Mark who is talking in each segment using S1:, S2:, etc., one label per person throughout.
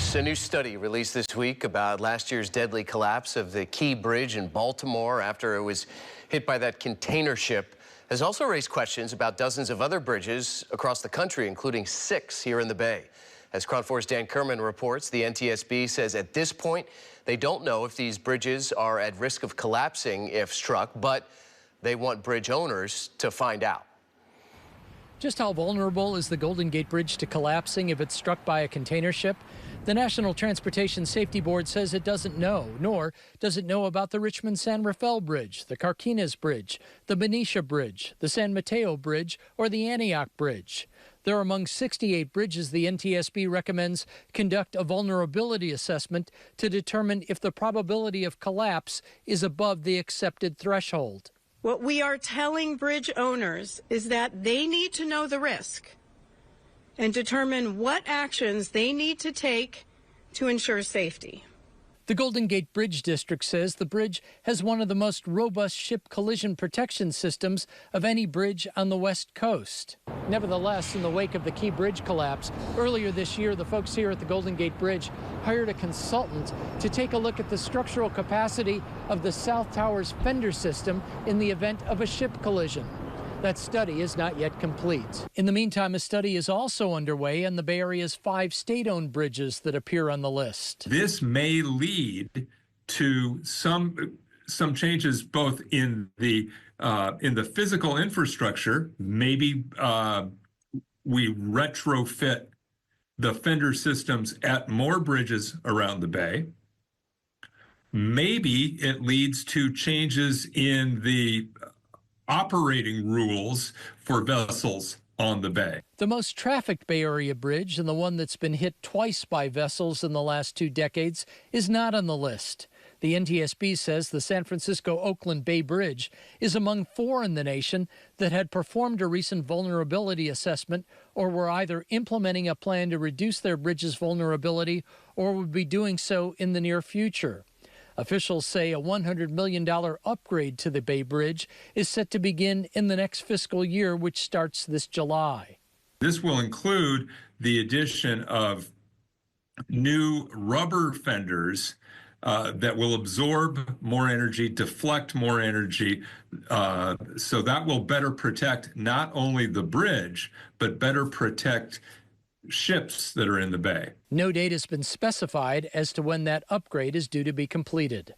S1: News. A new study released this week about last year's deadly collapse of the Key Bridge in Baltimore after it was hit by that container ship has also raised questions about dozens of other bridges across the country, including 6 here in the Bay. As KRON 4's Dan Kerman reports, the NTSB says at this point they don't know if these bridges are at risk of collapsing if struck, but they want bridge owners to find out.
S2: Just how vulnerable is the Golden Gate Bridge to collapsing if it's struck by a container ship? The National Transportation Safety Board says it doesn't know, nor does it know about the Richmond-San Rafael Bridge, the Carquinez Bridge, the Benicia Bridge, the San Mateo Bridge, or the Antioch Bridge. They're among 68 bridges the NTSB recommends conduct a vulnerability assessment to determine if the probability of collapse is above the accepted threshold.
S3: What we are telling bridge owners is that they need to know the risk and determine what actions they need to take to ensure safety.
S2: The Golden Gate Bridge District says the bridge has one of the most robust ship collision protection systems of any bridge on the West Coast. Nevertheless, in the wake of the Key Bridge collapse, earlier this year, the folks here at the Golden Gate Bridge hired a consultant to take a look at the structural capacity of the South Tower's fender system in the event of a ship collision. That study is not yet complete. In the meantime, a study is also underway on the Bay Area's 5 state-owned bridges that appear on the list.
S4: This may lead to some changes both in the physical infrastructure. Maybe we retrofit the fender systems at more bridges around the bay. Maybe it leads to changes in the operating rules for vessels on the bay.
S2: The most trafficked Bay Area bridge, and the one that's been hit twice by vessels in the last 2 decades, is not on the list. The NTSB says the San Francisco-Oakland Bay Bridge is among 4 in the nation that had performed a recent vulnerability assessment or were either implementing a plan to reduce their bridge's vulnerability or would be doing so in the near future. Officials say a $100 million upgrade to the Bay Bridge is set to begin in the next fiscal year, which starts this July.
S4: This will include the addition of new rubber fenders that will absorb more energy, deflect more energy, so that will better protect not only the bridge, but better protect ships that are in the bay.
S2: No date has been specified as to when that upgrade is due to be completed.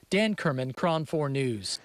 S2: Dan Kerman, KRON 4 News.